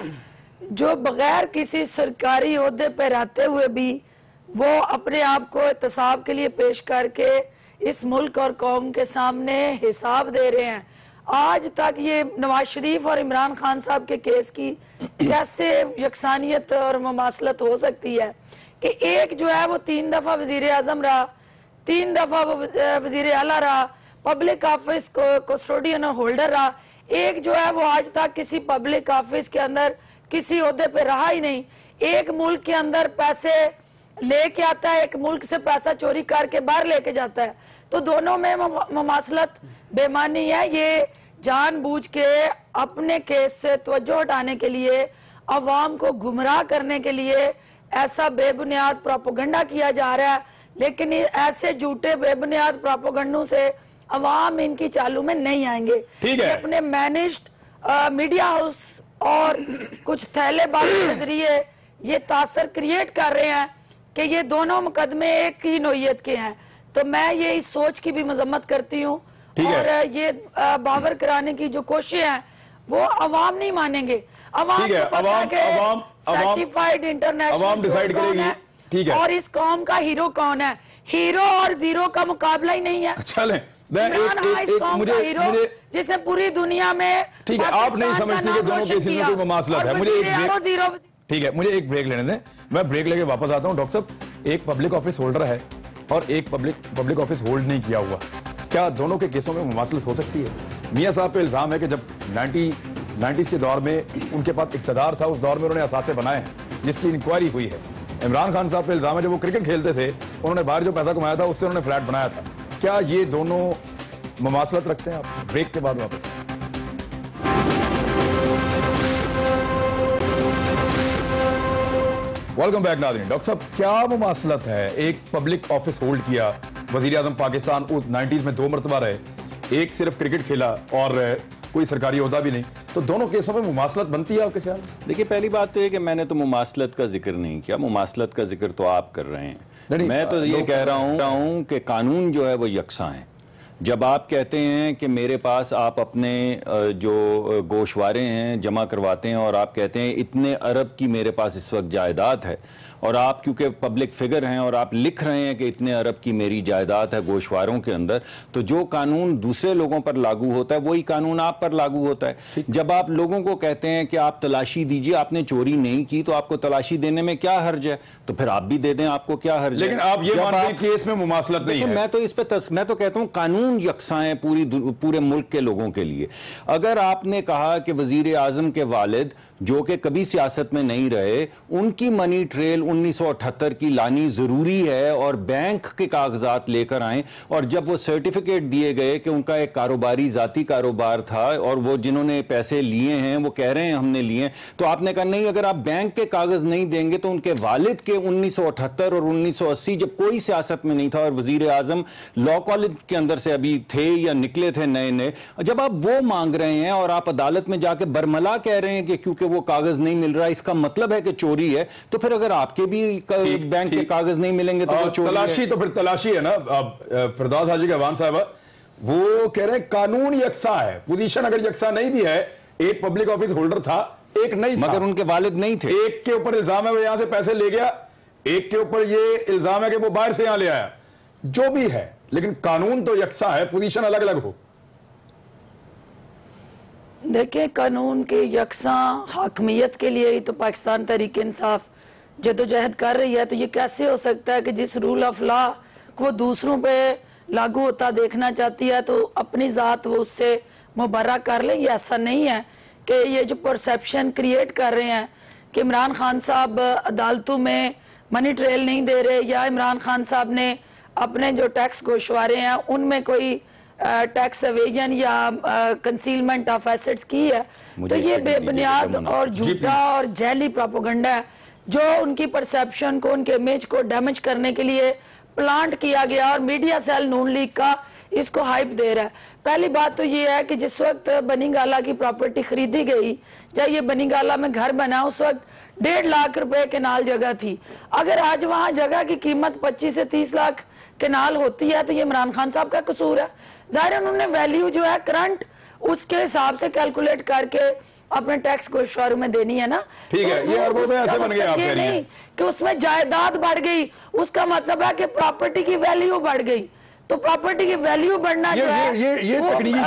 जो बगैर किसी सरकारी ओहदे पे रहते हुए भी वो अपने आप को एहतसाब के लिए पेश करके इस मुल्क और कौम के सामने हिसाब दे रहे हैं। आज तक ये नवाज शरीफ और इमरान खान साहब के केस की कैसे यकसानियत और ममासलत हो सकती है कि एक जो है वो 3 दफा वजीर आजम रहा, 3 दफा वो वजीर आला रहा, पब्लिक ऑफिस कस्टोडियन और होल्डर रहा, एक जो है वो आज तक किसी पब्लिक ऑफिस के अंदर किसी ओहदे पे रहा ही नहीं। एक मुल्क के अंदर पैसे लेके आता है, एक मुल्क से पैसा चोरी करके बाहर लेके जाता है। तो दोनों में ममासलत बेमानी है। ये जानबूझ के अपने केस से तवज्जो हटाने के लिए, अवाम को गुमराह करने के लिए ऐसा बेबुनियाद प्रोपेगेंडा किया जा रहा है। लेकिन ऐसे झूठे बेबुनियाद प्रोपेगेंडों से अवाम इनकी चालू में नहीं आएंगे। ठीक है। अपने मैनेज्ड मीडिया हाउस और कुछ थैलेबाजी के जरिए ये तासर क्रिएट कर रहे हैं कि ये दोनों मुकदमे एक ही नोयत के हैं। तो मैं ये इस सोच की भी मजम्मत करती हूँ और ये बावर कराने की जो कोशिश है वो अवाम नहीं मानेंगे। अवाम सर्टिफाइड इंटरनेशनल डिसाइड करेगी। ठीक है। और इस कौम का हीरो कौन है? हीरो और जीरो का मुकाबला ही नहीं है। चलें, जिसने पूरी दुनिया में, ठीक है, आप नहीं समझती कि दोनों केसेस में कोई ममासलत है। मुझे ठीक है, मुझे एक ब्रेक लेने दें, मैं ब्रेक लेके वापस आता हूं। डॉक्टर साहब, एक पब्लिक ऑफिस होल्डर है और एक पब्लिक ऑफिस होल्ड नहीं किया हुआ, क्या दोनों के केसों में मुमासलत हो सकती है? मियां साहब पे इल्जाम है कि जब 90s के दौर में उनके पास इक्तदार था, उस दौर में उन्होंने असासे बनाए हैं जिसकी इंक्वायरी हुई है। इमरान खान साहब पे इल्जाम है जब वो क्रिकेट खेलते थे उन्होंने बाहर जो पैसा कमाया था उससे उन्होंने फ्लैट बनाया था। क्या ये दोनों मुमासलत रखते हैं? आप ब्रेक के बाद वापस। वेलकम बैक नाज़रीन। डॉक्टर साहब, क्या मुमासलत है? एक पब्लिक ऑफिस होल्ड किया, वजीर आजम पाकिस्तान 90s में 2 मरतबा रहे, एक सिर्फ क्रिकेट खेला और कोई सरकारी ओहदा भी नहीं, तो दोनों केसों में मुमासलत बनती है आपके ख्याल में? देखिए, पहली बात तो ये कि मैंने तो मुमासलत का जिक्र नहीं किया, मुमासलत का जिक्र तो आप कर रहे हैं। मैं तो ये कह रहा हूँ कि कानून जो है वो यकसा है। जब आप कहते हैं कि मेरे पास आप अपने जो गोशवारे हैं जमा करवाते हैं और आप कहते हैं इतने अरब की मेरे पास इस वक्त जायदाद है, और आप क्योंकि पब्लिक फिगर हैं और आप लिख रहे हैं कि इतने अरब की मेरी जायदाद है गोशवारों के अंदर, तो जो कानून दूसरे लोगों पर लागू होता है वही कानून आप पर लागू होता है। जब आप लोगों को कहते हैं कि आप तलाशी दीजिए, आपने चोरी नहीं की तो आपको तलाशी देने में क्या हर्ज है, तो फिर आप भी दे दें, आपको क्या हर्ज है। लेकिन आप ये मान लीजिए केस में मुमासलत नहीं है। मैं तो इस पे मैं तो कहता हूं कानून यकसा है पूरे मुल्क के लोगों के लिए। अगर आपने कहा कि वजीर आजम के वालिद जो कि कभी सियासत में नहीं रहे, उनकी मनी ट्रेल 1978 की लानी जरूरी है और बैंक के कागजात लेकर आए, और जब वो सर्टिफिकेट दिए गए कि उनका एक कारोबारी जाती कारोबार था और वो जिन्होंने पैसे लिए हैं वो कह रहे हैं हमने लिए, तो आपने कहा नहीं, अगर आप बैंक के कागज नहीं देंगे तो उनके वालिद के 1978 और 1980 जब कोई सियासत में नहीं था और वजीर आजम लॉ कॉलेज के अंदर से अभी थे या निकले थे नए नए, जब आप वो मांग रहे हैं और आप अदालत में जाके बरमला कह रहे हैं कि क्योंकि वो कागज नहीं मिल रहा इसका मतलब है कि चोरी है, तो फिर अगर आपके भी बैंक के कागज नहीं मिलेंगे तो वो चोरी तलाशी है। तो फिर तलाशी है ना। अब फिरदौस हाजी गवान साहब वो कह रहे हैं कानून यकसा है, पोजीशन अगर यकसा नहीं भी है, एक पब्लिक ऑफिस होल्डर था, एक नहीं था, मगर उनके वालिद नहीं थे। एक के ऊपर इल्जाम है वो यहां से पैसे ले गया, एक के ऊपर ये इल्जाम है कि वो बाहर से यहां ले आया, जो भी है, लेकिन कानून तो यकसा है, पोजीशन अलग अलग हो। देखिए, कानून के यकसा हाकमियत के लिए ही तो पाकिस्तान तहरीक इंसाफ जदोजहद कर रही है। तो ये कैसे हो सकता है कि जिस रूल ऑफ लॉ को दूसरों पे लागू होता देखना चाहती है तो अपनी ज़ात वो उससे मुबर्रा कर लें? ये ऐसा नहीं है कि ये जो परसेप्शन क्रिएट कर रहे हैं कि इमरान खान साहब अदालतों में मनी ट्रेल नहीं दे रहे, या इमरान खान साहब ने अपने जो टैक्स गोशवारे हैं उनमें कोई टैक्स एवेजन या कंसीलमेंट ऑफ एसेट्स की है, तो ये बेबुनियाद और झूठा और जैली प्रोपेगेंडा है जो उनकी परसेप्शन को, उनके इमेज को डैमेज करने के लिए प्लांट किया गया और मीडिया सेल नून लीग का इसको हाइप दे रहा है। पहली बात तो ये है कि जिस वक्त बनी गाला की प्रॉपर्टी खरीदी गई, जब ये बनी गाला में घर बना, उस वक्त 1.5 लाख रुपए केनाल जगह थी। अगर आज वहां जगह की कीमत 25 से 30 लाख केनाल होती है तो ये इमरान खान साहब का कसूर है। जाहिर है उन्होंने वैल्यू जो है करंट उसके हिसाब से कैलकुलेट करके अपने टैक्स को शुरू में देनी है ना। ठीक है, ये अरबों में ऐसे बन गए आप कह रही हैं कि उसमें जायदाद बढ़ गई, उसका मतलब है कि प्रॉपर्टी की वैल्यू बढ़ गई। तो प्रॉपर्टी की वैल्यू बढ़ना जो है ये तकनीकी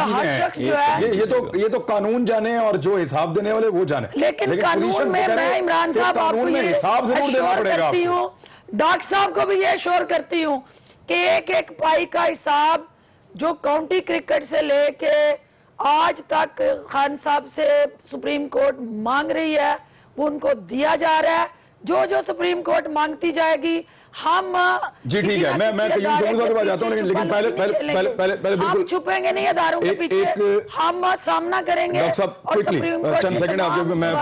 चीजें हैं। ये तो कानून जाने और जो हिसाब देने वाले वो जाने। लेकिन कानून में मैं इमरान साहब आपको ये हिसाब जरूर देना पड़ेगा। डॉक्टर साहब को भी ये श्योर करती हूँ कि एक एक पाई का हिसाब जो काउंटी क्रिकेट से लेके आज तक खान साहब से सुप्रीम कोर्ट मांग रही है वो उनको दिया जा रहा है। जो जो सुप्रीम कोर्ट मांगती जाएगी हम जी ठीक है, मैं कयूम समूह के पास जाता हूं, लेकिन पहले बिल्कुल हम छुपेंगे नहीं अदारों के पीछे, हम सामना करेंगे। डॉक्टर साहब क्विकली चंद सेकंड आपके, मैं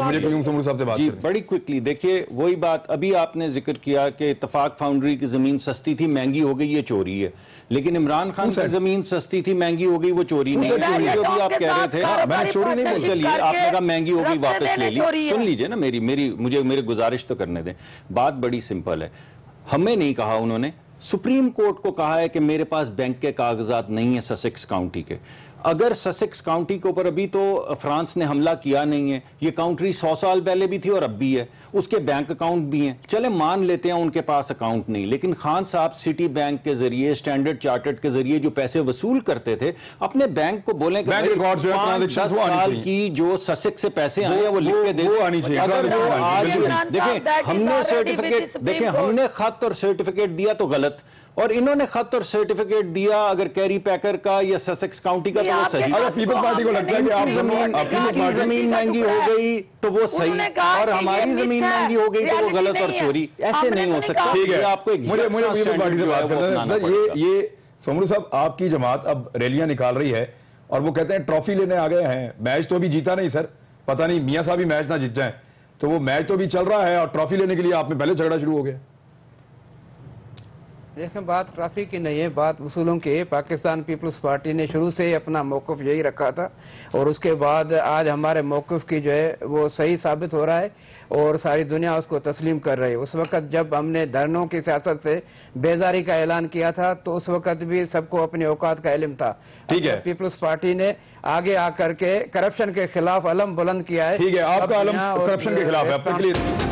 मुझे कयूम समूह साहब से बात जी बड़ी क्विकली। देखिए वही बात अभी आपने जिक्र किया कि इत्तेफाक फाउंड्री की जमीन सस्ती थी महंगी हो गई, ये चोरी है। लेकिन इमरान खान की जमीन सस्ती थी महंगी हो गई, वो चोरी नहीं है। जो भी आप कह रहे थे मैंने चोरी नहीं बोली। चलिए आपने कहा महंगी हो गई वापस ले ली। सुन लीजिए ना मुझे मेरी गुजारिश तो करने दें। बात बड़ी सिंपल है, हमें नहीं कहा उन्होंने, सुप्रीम कोर्ट को कहा है कि मेरे पास बैंक के कागजात नहीं है ससेक्स काउंटी के। अगर ससेक्स काउंटी के ऊपर अभी तो फ्रांस ने हमला किया नहीं है, ये काउंटी 100 साल पहले भी थी और अब भी है, उसके बैंक अकाउंट भी हैं, चले मान लेते हैं उनके पास अकाउंट नहीं, लेकिन खान साहब सिटी बैंक के जरिए स्टैंडर्ड चार्टर्ड के जरिए जो पैसे वसूल करते थे अपने बैंक को बोलें कि 10 साल की जो ससेक्स से पैसे आए वो लिख के दे। देखिए हमने खत और सर्टिफिकेट दिया तो गलत, और इन्होंने खत और सर्टिफिकेट दिया अगर कैरी पैकर का या ससेक्स काउंटी का तो वो सही। अगर पीपल्स पार्टी को लगता है कि आपकी जमीन महंगी हो गई तो वो सही, और हमारी जमीन महंगी हो गई तो वो गलत और चोरी, ऐसे नहीं हो सकता। ठीक है, आपको मुझे पीपल्स पार्टी से बात करना है। ये समरू साहब आपकी जमात अब रैलियां निकाल रही है और वो कहते हैं ट्रॉफी लेने आ गए हैं, मैच तो अभी जीता नहीं सर, पता नहीं मियां साहब ही मैच ना जीत जाए, तो वो मैच तो अभी चल रहा है और ट्रॉफी लेने के लिए आप में पहले झगड़ा शुरू हो गया। देखें बात ट्रॉफी की नहीं है, बात वसूलों की है। पाकिस्तान पीपल्स पार्टी ने शुरू से ही अपना मौक़िफ़ यही रखा था और उसके बाद आज हमारे मौक़िफ़ की जो है वो सही साबित हो रहा है और सारी दुनिया उसको तस्लीम कर रही है। उस वक़्त जब हमने धरनों की सियासत से बेजारी का ऐलान किया था तो उस वक़्त भी सबको अपने औकात का इल्म था। ठीक है, पीपल्स पार्टी ने आगे आकर के करप्शन के खिलाफ अलम बुलंद किया है। ठीक है, आपका अलम करप्शन के खिलाफ है।